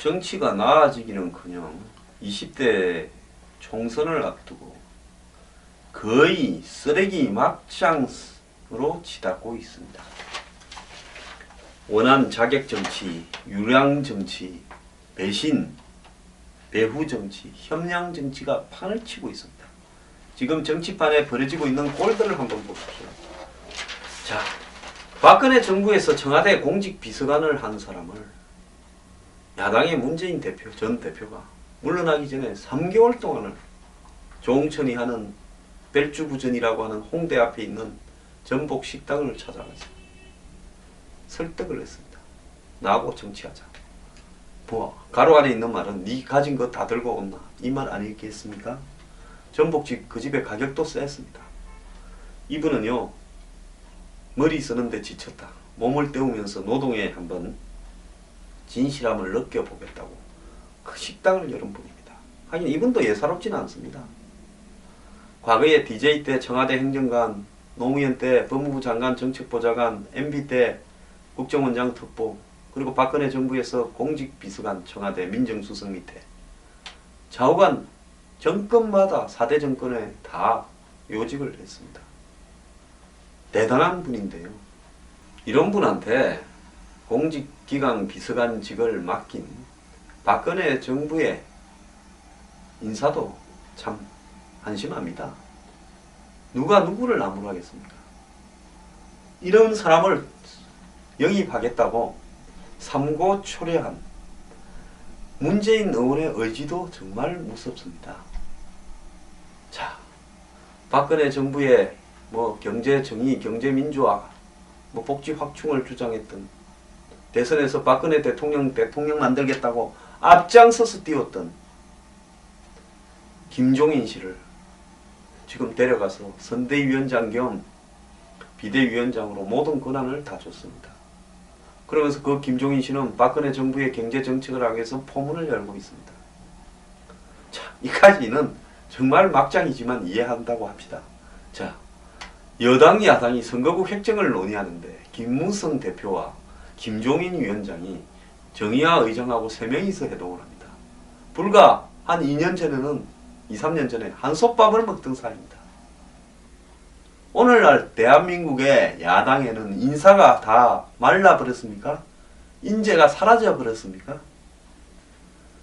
정치가 나아지기는커녕 20대 총선을 앞두고 거의 쓰레기 막장으로 치닫고 있습니다. 원한 자격 정치, 유량 정치, 배신, 배후 정치, 협량 정치가 판을 치고 있습니다. 지금 정치판에 벌어지고 있는 꼴들을 한번 보십시오. 자, 박근혜 정부에서 청와대 공직 비서관을 한 사람을 야당의 문재인 대표, 전 대표가 물러나기 전에 3개월 동안을 조홍천이 하는 벨주부전이라고 하는 홍대 앞에 있는 전복 식당을 찾아가서 설득을 했습니다. 나하고 정치하자. 뭐 가로 안에 있는 말은 네 가진 거 다 들고 온나 이 말 아니겠습니까? 전복집 그 집의 가격도 셌습니다. 이분은요 머리 쓰는데 지쳤다. 몸을 때우면서 노동에 한번 진실함을 느껴보겠다고 그 식당을 열은 분입니다. 하긴 이분도 예사롭지는 않습니다. 과거에 DJ 때 청와대 행정관, 노무현 때 법무부 장관 정책보좌관, MB 때 국정원장 특보, 그리고 박근혜 정부에서 공직비서관 청와대 민정수석 밑에 좌우간 정권마다 4대 정권에 다 요직을 했습니다. 대단한 분인데요. 이런 분한테 공직기강 비서관직을 맡긴 박근혜 정부의 인사도 참 한심합니다. 누가 누구를 나무라겠습니까? 이런 사람을 영입하겠다고 삼고초려한 문재인 의원의 의지도 정말 무섭습니다. 자, 박근혜 정부의 뭐 경제정의, 경제민주화, 뭐 복지 확충을 주장했던 대선에서 박근혜 대통령 만들겠다고 앞장서서 뛰었던 김종인 씨를 지금 데려가서 선대위원장 겸 비대위원장으로 모든 권한을 다 줬습니다. 그러면서 그 김종인 씨는 박근혜 정부의 경제정책을 하기 위해서 포문을 열고 있습니다. 자, 이까지는 정말 막장이지만 이해한다고 합시다. 자, 여당 야당이 선거구 획정을 논의하는데 김무성 대표와 김종인 위원장이 정의화 의장하고 3명이서 해동을 합니다. 불과 한 2년 전에는 2, 3년 전에 한솥밥을 먹던 사이입니다. 오늘날 대한민국의 야당에는 인사가 다 말라버렸습니까? 인재가 사라져버렸습니까?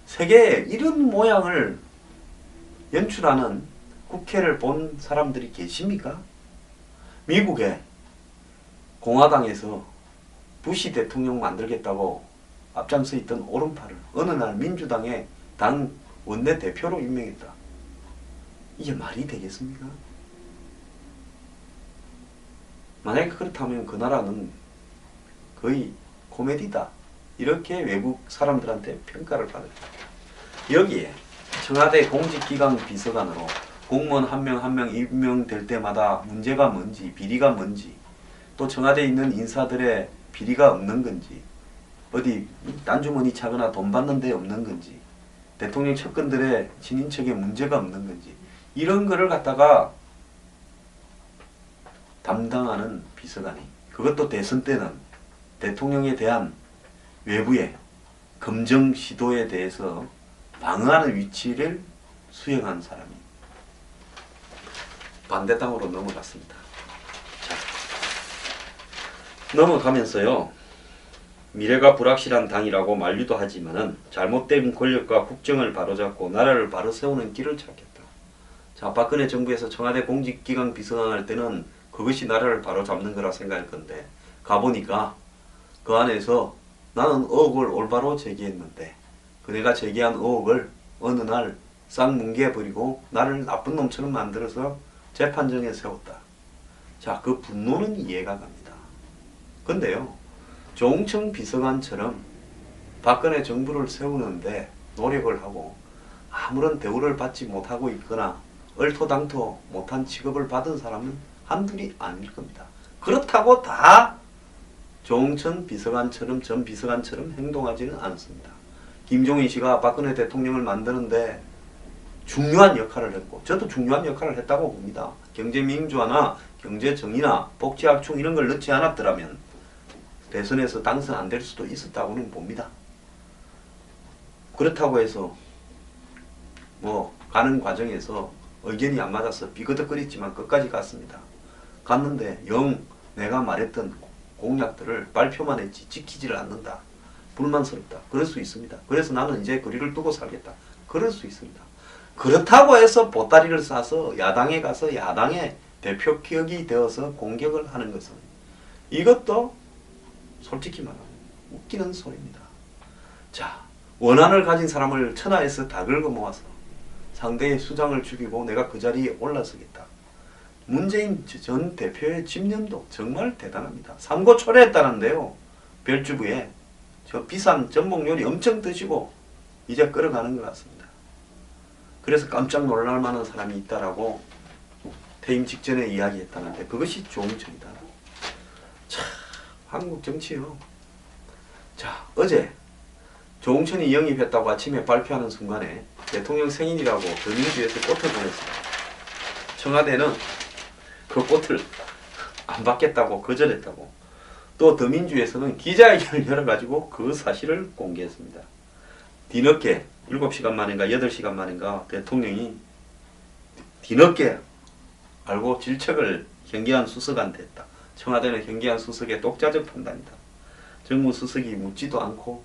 세계에 이런 모양을 연출하는 국회를 본 사람들이 계십니까? 미국에 공화당에서 부시 대통령 만들겠다고 앞장서 있던 오른팔을 어느 날 민주당의 당 원내대표로 임명했다. 이게 말이 되겠습니까? 만약에 그렇다면 그 나라는 거의 코미디다. 이렇게 외국 사람들한테 평가를 받았다. 여기에 청와대 공직기강 비서관으로 공무원 한 명 한 명 임명될 때마다 문제가 뭔지, 비리가 뭔지, 또 청와대에 있는 인사들의 비리가 없는 건지, 어디 딴주머니 차거나 돈 받는 데 없는 건지, 대통령 측근들의 친인척에 문제가 없는 건지, 이런 거를 갖다가 담당하는 비서관이, 그것도 대선 때는 대통령에 대한 외부의 검정 시도에 대해서 방어하는 위치를 수행한 사람이 반대당으로 넘어갔습니다. 자, 넘어가면서요, 미래가 불확실한 당이라고 만류도 하지만은 잘못된 권력과 국정을 바로잡고 나라를 바로 세우는 길을 찾겠다. 자, 박근혜 정부에서 청와대 공직기강 비서관 할 때는 그것이 나라를 바로잡는 거라 생각할 건데, 가보니까 그 안에서 나는 의혹을 올바로 제기했는데 그 내가 제기한 의혹을 어느 날 싹 뭉개버리고 나를 나쁜 놈처럼 만들어서 재판정에 세웠다. 자, 그 분노는 이해가 갑니다. 근데요, 조홍천 비서관처럼 박근혜 정부를 세우는데 노력을 하고 아무런 대우를 받지 못하고 있거나 얼토당토 못한 취급을 받은 사람은 한둘이 아닐 겁니다. 그렇다고 다 조홍천 비서관처럼 전 비서관처럼 행동하지는 않습니다. 김종인 씨가 박근혜 대통령을 만드는데 중요한 역할을 했고, 저도 중요한 역할을 했다고 봅니다. 경제민주화나 경제정의나 복지확충 이런 걸 넣지 않았더라면 대선에서 당선 안 될 수도 있었다고는 봅니다. 그렇다고 해서 뭐 가는 과정에서 의견이 안 맞아서 비거덕거렸지만 끝까지 갔습니다. 갔는데 영 내가 말했던 공약들을 발표만 했지 지키지를 않는다. 불만스럽다. 그럴 수 있습니다. 그래서 나는 이제 거리를 두고 살겠다. 그럴 수 있습니다. 그렇다고 해서 보따리를 싸서 야당에 가서 야당의 대표격이 되어서 공격을 하는 것은 이것도 솔직히 말하면 웃기는 소리입니다. 자, 원한을 가진 사람을 천하에서 다 긁어 모아서 상대의 수장을 죽이고 내가 그 자리에 올라서겠다. 문재인 전 대표의 집념도 정말 대단합니다. 삼고초려했다는데요. 별주부에 저 비싼 전복 요리 엄청 드시고 이제 끌어가는 것 같습니다. 그래서 깜짝 놀랄 만한 사람이 있다라고 퇴임 직전에 이야기했다는데 그것이 조홍천이다. 참 한국 정치요. 자, 어제 조홍천이 영입했다고 아침에 발표하는 순간에 대통령 생일이라고 더민주에서 꽃을 보냈습니다. 청와대는 그 꽃을 안 받겠다고 거절했다고. 또 더민주에서는 기자회견을 열어가지고 그 사실을 공개했습니다. 뒤늦게 7시간 만인가 8시간 만인가 대통령이 뒤늦게 알고 질책을 현기한 수석한테 했다. 청와대는 현기한 수석의 독자적 판단이다. 정무수석이 묻지도 않고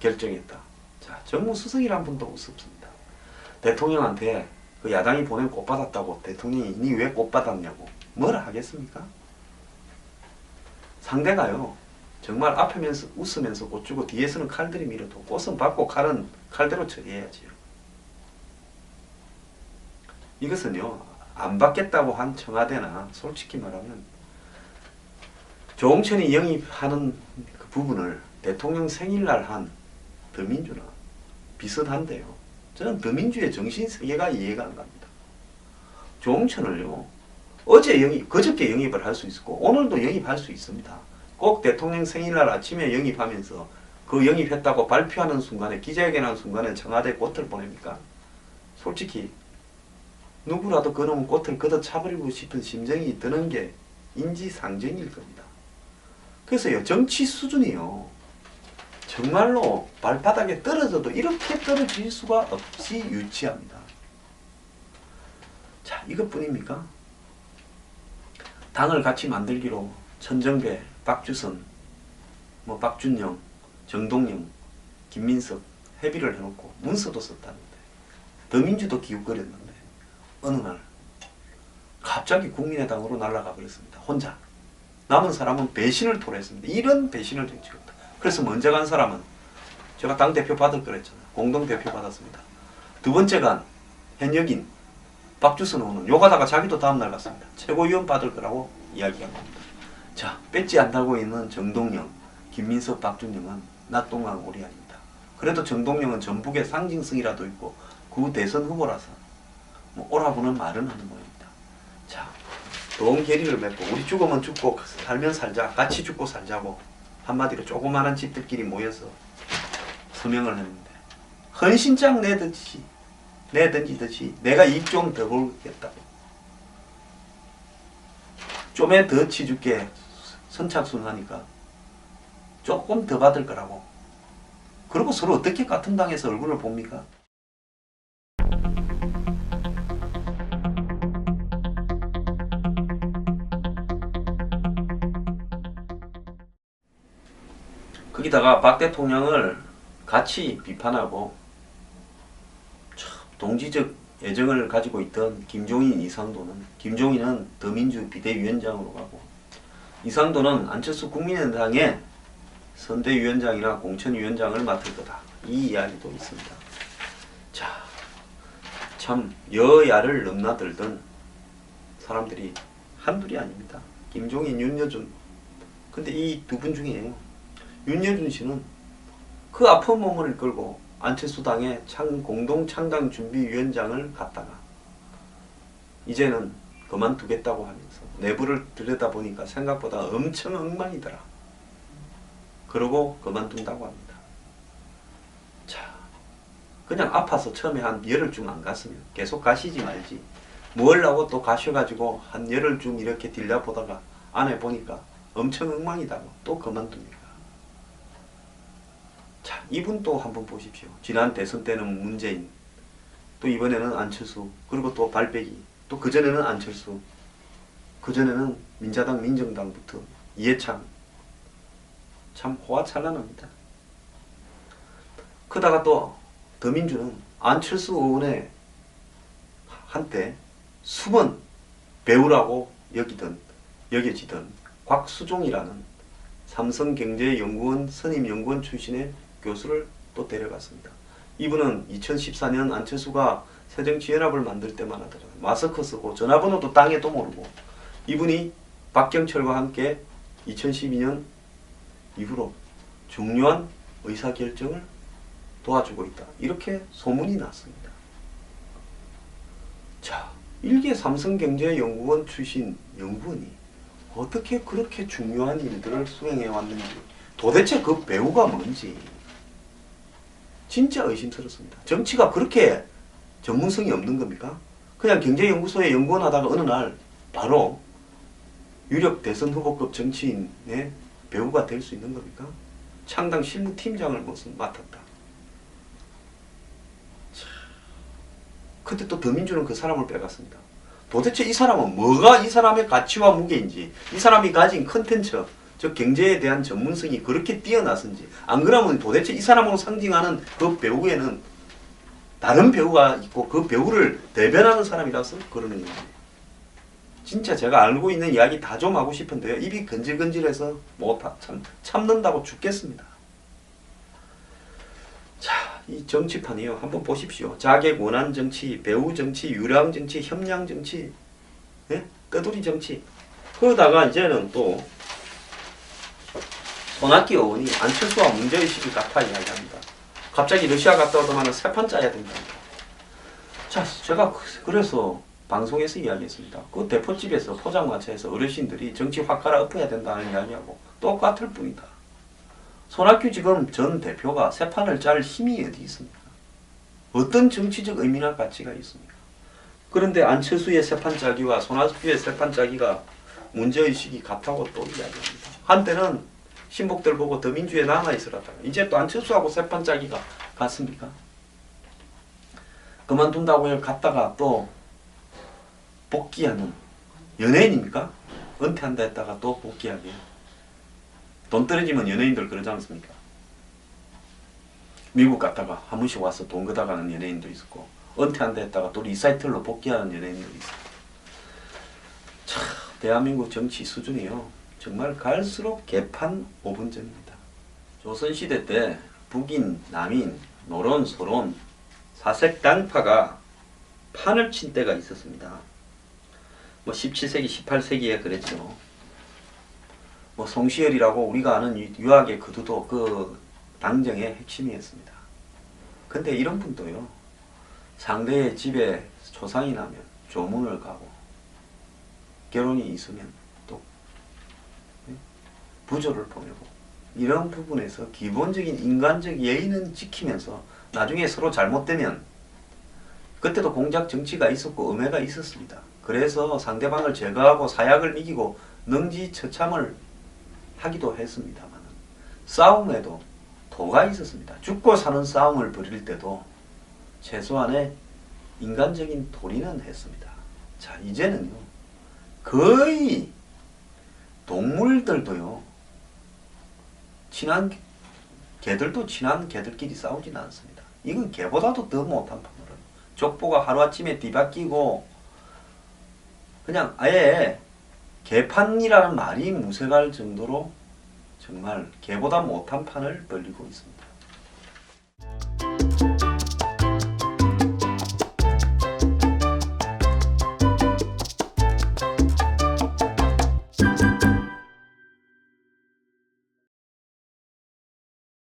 결정했다. 자, 정무수석이란 분도 없습니다. 대통령한테 그 야당이 보낸 꽃 받았다고 대통령이 니 왜 꽃 받았냐고 뭐라 하겠습니까? 상대가요 정말 앞에면서 웃으면서 꽃 주고 뒤에서는 칼들이 밀어도 꽃은 받고 칼은 칼대로 처리해야지요. 이것은요 안 받겠다고 한 청와대나 솔직히 말하면 조홍천이 영입하는 그 부분을 대통령 생일날 한 더민주나 비슷한데요. 저는 더민주의 정신세계가 이해가 안 갑니다. 조홍천을요 어제 그저께 영입을 할 수 있었고 오늘도 영입할 수 있습니다. 꼭 대통령 생일날 아침에 영입하면서 그 영입했다고 발표하는 순간에 기자회견하는 순간에 청와대에 꽃을 보냅니까? 솔직히 누구라도 그놈 꽃을 걷어차버리고 싶은 심정이 드는 게 인지상정일 겁니다. 그래서요 정치 수준이요 정말로 발바닥에 떨어져도 이렇게 떨어질 수가 없이 유치합니다. 자, 이것뿐입니까? 당을 같이 만들기로 천정배, 박주선, 뭐 박준영, 정동영, 김민석 협의를 해놓고 문서도 썼다는데 더민주도 기웃거렸는데 어느 날 갑자기 국민의당으로 날아가 버렸습니다. 혼자. 남은 사람은 배신을 토로했습니다. 이런 배신을 정치가 없다. 그래서 먼저 간 사람은 제가 당대표 받을 거랬잖아요. 공동대표 받았습니다. 두 번째 간 현역인 박주선 의원은 욕하다가 자기도 다음날 갔습니다. 최고위원 받을 거라고 이야기한 겁니다. 자, 뺏지 않다고 있는 정동영, 김민석, 박준영은 낙동강 오리 아닙니다. 그래도 정동영은 전북의 상징성이라도 있고 구 대선 후보라서 뭐 오라고는 말은 하는 모양입니다. 자, 좋은 계리를 맺고 우리 죽으면 죽고 살면 살자, 같이 죽고 살자고 한마디로 조그마한 집들끼리 모여서 서명을 했는데 헌신장 내던지듯이 내가 이익 좀 더 벌겠다고 좀에 더 치줄게 선착순 하니까 조금 더 받을 거라고. 그리고 서로 어떻게 같은 당에서 얼굴을 봅니까? 거기다가 박 대통령을 같이 비판하고 동지적 애정을 가지고 있던 김종인, 이상도는 김종인은 더민주 비대위원장으로 가고 이상도는 안철수 국민의당의 선대위원장이나 공천위원장을 맡을 거다. 이 이야기도 있습니다. 자, 참 여야를 넘나들던 사람들이 한둘이 아닙니다. 김종인, 윤여준. 근데 이 두 분 중에 윤여준 씨는 그 아픈 몸을 끌고 안철수 당의 공동창당준비위원장을 갔다가 이제는 그만두겠다고 하면서 내부를 들여다보니까 생각보다 엄청 엉망이더라. 그러고 그만둔다고 합니다. 자, 그냥 아파서 처음에 한 열흘쯤 안 갔으면 계속 가시지 말지. 뭘 하고 또 가셔가지고 한 열흘쯤 이렇게 들려보다가 안에 보니까 엄청 엉망이다고 또 그만둡니까? 자, 이분도 한번 보십시오. 지난 대선 때는 문재인, 또 이번에는 안철수, 그리고 또 발빼기, 또 그전에는 안철수, 그전에는 민자당, 민정당부터 이해창. 참 호화찬란합니다. 그러다가 또 더민주는 안철수 의원의 한때 숨은 배우라고 여겨지던 곽수종이라는 삼성경제연구원 선임연구원 출신의 교수를 또 데려갔습니다. 이분은 2014년 안철수가 새정치연합을 만들 때만 하더라고요. 마스크 쓰고 전화번호도 땅에도 모르고, 이분이 박경철과 함께 2012년 이후로 중요한 의사결정을 도와주고 있다. 이렇게 소문이 났습니다. 자, 일개 삼성경제연구원 출신 연구원이 어떻게 그렇게 중요한 일들을 수행해 왔는지, 도대체 그 배우가 뭔지 진짜 의심스럽습니다. 정치가 그렇게 전문성이 없는 겁니까? 그냥 경제연구소에 연구원 하다가 어느 날 바로 유력 대선 후보급 정치인의 배우가 될 수 있는 겁니까? 창당 실무팀장을 맡았다. 근데 또 더민주는 그 사람을 빼갔습니다. 도대체 이 사람은 뭐가 이 사람의 가치와 무게인지, 이 사람이 가진 컨텐츠, 즉 경제에 대한 전문성이 그렇게 뛰어나선지, 안 그러면 도대체 이 사람으로 상징하는 그 배우에는 다른 배우가 있고 그 배우를 대변하는 사람이라서 그러는 거예요. 진짜 제가 알고 있는 이야기 다 좀 하고 싶은데요. 입이 건질건질해서 참는다고 죽겠습니다. 자, 이 정치판이요. 한번 보십시오. 자객 원한 정치, 배우 정치, 유량 정치, 협량 정치, 예? 떠돌이 정치. 그러다가 이제는 또 손학규 의원이 안철수와 문제의식이 같아 이야기합니다. 갑자기 러시아 갔다 오더만은 새 판 짜야 된답니다. 자, 제가 그래서 방송에서 이야기했습니다. 그 대포집에서 포장마차에서 어르신들이 정치 확 갈아엎어야 된다는 이야기하고 똑같을 뿐이다. 손학규 지금 전 대표가 새 판을 짤 힘이 어디 있습니까? 어떤 정치적 의미나 가치가 있습니까? 그런데 안철수의 새 판 짜기와 손학규의 새 판 짜기가 문제의식이 같다고 또 이야기합니다. 한때는 신복들 보고 더민주에 남아있으라다가 이제 또 안철수하고 새 판 짜기가 같습니까? 그만둔다고 갔다가 또 복귀하는 연예인입니까? 은퇴한다 했다가 또 복귀하게. 돈 떨어지면 연예인들 그러지 않습니까? 미국 갔다가 한 번씩 와서 돈 걷어가는 연예인도 있었고, 은퇴한다 했다가 또 리사이틀로 복귀하는 연예인도 있었고. 참, 대한민국 정치 수준이요. 정말 갈수록 개판 5분 전입니다. 조선시대 때 북인, 남인, 노론, 소론, 사색당파가 판을 친 때가 있었습니다. 뭐 17세기, 18세기에 그랬죠. 뭐 송시열이라고 우리가 아는 유학의 그두도 그 당정의 핵심이었습니다. 근데 이런 분도요. 상대의 집에 초상이 나면 조문을 가고, 결혼이 있으면 또 부조를 보내고, 이런 부분에서 기본적인 인간적 예의는 지키면서 나중에 서로 잘못되면, 그때도 공작 정치가 있었고 음해가 있었습니다. 그래서 상대방을 제거하고 사약을 이기고 능지처참을 하기도 했습니다만, 싸움에도 도가 있었습니다. 죽고 사는 싸움을 벌일 때도 최소한의 인간적인 도리는 했습니다. 자, 이제는요, 거의 동물들도요, 친한 개들도 친한 개들끼리 싸우진 않습니다. 이건 개보다도 더 못한 판으로요. 족보가 하루아침에 뒤바뀌고 그냥 아예 개판이라는 말이 무색할 정도로 정말 개보다 못한 판을 벌리고 있습니다.